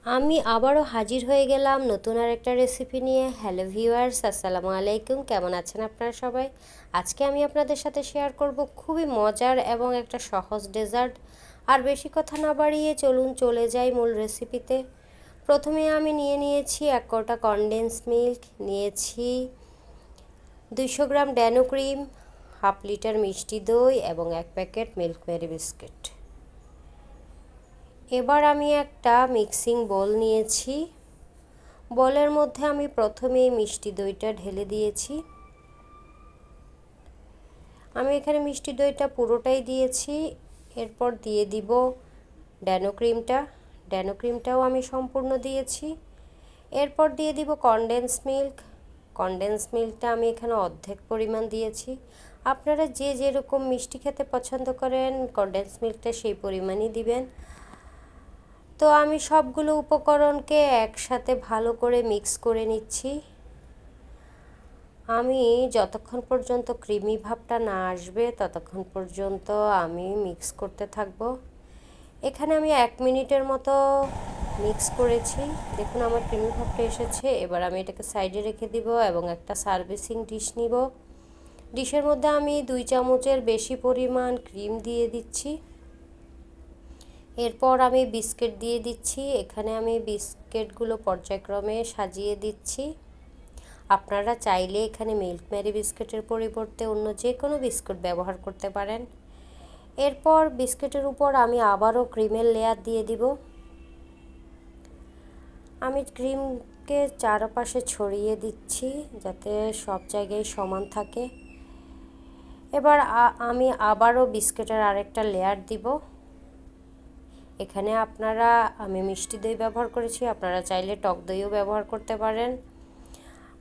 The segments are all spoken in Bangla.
আমি আবারও হাজির হয়ে গেলাম নতুন আর একটা রেসিপি নিয়ে। হ্যালো ভিউয়ার্স, আসসালামু আলাইকুম। কেমন আছেন আপনারা সবাই? আজকে আমি আপনাদের সাথে শেয়ার করব খুবই মজার এবং একটা সহজ ডেজার্ট। আর বেশি কথা না বাড়িয়ে চলুন চলে যাই মূল রেসিপিতে। প্রথমে আমি নিয়েছি 1 কোটা কনডেন্স মিল্ক, নিয়েছি 200 গ্রাম ড্যানো ক্রিম, হাফ লিটার মিষ্টি দই এবং 1 প্যাকেট মিল্ক মেরি বিস্কিট। এবার আমি একটা মিক্সিং বোল নিয়েছি। বোলের মধ্যে আমি প্রথমেই মিষ্টি দইটা ঢেলে দিয়েছি। আমি এখানে মিষ্টি দইটা পুরোটাই দিয়েছি। এরপর দিয়ে দিব ড্যানো ক্রিমটা। ড্যানো ক্রিমটাও আমি সম্পূর্ণ দিয়েছি। এরপর দিয়ে দিব কনডেন্স মিল্ক। কনডেন্স মিল্কটা আমি এখানে অর্ধেক পরিমাণ দিয়েছি। আপনারা যে যেরকম মিষ্টি খেতে পছন্দ করেন কনডেন্স মিল্কটা সেই পরিমাণই দিবেন। তো আমি সবগুলো উপকরণকে একসাথে ভালো করে মিক্স করে নিচ্ছি। আমি যতক্ষণ পর্যন্ত ক্রিমি ভাবটা না আসবে ততক্ষণ পর্যন্ত আমি মিক্স করতে থাকব। এখানে আমি 1 মিনিটের মতো মিক্স করেছি। দেখুন আমার ক্রিমি ভাবটা এসেছে। এবার আমি এটাকে সাইডে রেখে দিব এবং একটা সার্ভিসিং ডিশ নিব। ডিশের মধ্যে আমি 2 চামচের বেশি পরিমাণ ক্রিম দিয়ে দিচ্ছি। এরপর আমি বিস্কিট দিয়ে দিচ্ছি। এখানে আমি বিস্কিটগুলো পর্যায়ক্রমে সাজিয়ে দিচ্ছি। আপনারা চাইলে এখানে মিল্ক মেরি বিস্কিটের পরিবর্তে অন্য যে কোনো বিস্কুট ব্যবহার করতে পারেন। এরপর বিস্কিটের উপর আমি আবারও ক্রিমের লেয়ার দিয়ে দিব। আমি ক্রিমকে চারপাশে ছড়িয়ে দিচ্ছি যাতে সব জায়গায় সমান থাকে। এবার আমি আবারও বিস্কিটের আরেকটা লেয়ার দিব। এখানে আমি মিষ্টি দই ব্যবহার করেছি, আপনারা চাইলে টক দইও ব্যবহার করতে পারেন।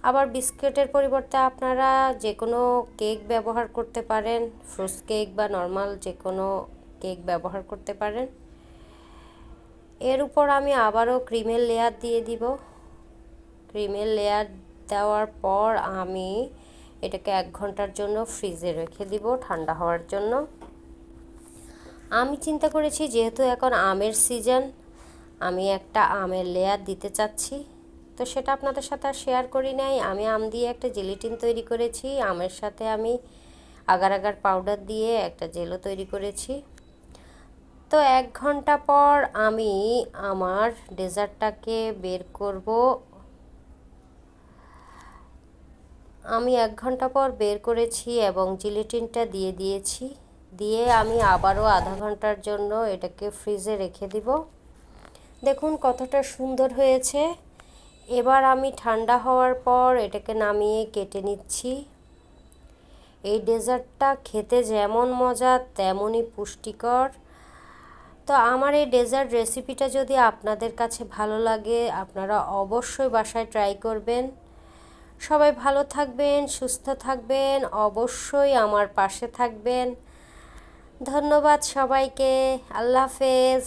আবার বিস্কিটের পরিবর্তে আপনারা যে কোনো কেক ব্যবহার করতে পারেন, ফ্রুটস কেক বা নর্মাল যে কোনো কেক ব্যবহার করতে পারেন। এর উপর আমি আবারও ক্রিমের লেয়ার দিয়ে দিব। ক্রিমের লেয়ার দেওয়ার পর আমি এটাকে 1 ঘন্টার জন্য ফ্রিজে রেখে দিব ঠান্ডা হওয়ার জন্য। আমি চিন্তা করেছি যেহেতু এখন আমের সিজন, আমি একটা আমের লেয়ার দিতে চাচ্ছি, তো সেটা আপনাদের সাথে আর শেয়ার করি নাই। আমি আম দিয়ে একটা জেলিটিন তৈরি করেছি। আমের সাথে আমি আগার আগার পাউডার দিয়ে একটা জেলো তৈরি করেছি। তো 1 ঘন্টা পর আমি আমার ডেজার্টটাকে বের করব। আমি 1 ঘন্টা পর বের করেছি এবং জেলিটিনটা দিয়ে দিয়েছি। দিয়ে আমি আবারও আধা ঘন্টার জন্য এটাকে ফ্রিজে রেখে দিব। দেখুন কতটা সুন্দর হয়েছে। এবার আমি ঠান্ডা হওয়ার পর এটাকে নামিয়ে কেটে নিচ্ছি। এই ডেজার্টটা খেতে যেমন মজা তেমনই পুষ্টিকর। তো আমার এই ডেজার্ট রেসিপিটা যদি আপনাদের কাছে ভালো লাগে আপনারা অবশ্যই বাসায় ট্রাই করবেন। সবাই ভালো থাকবেন, সুস্থ থাকবেন, অবশ্যই আমার পাশে থাকবেন। ধন্যবাদ সবাইকে। আল্লাহ হাফেজ।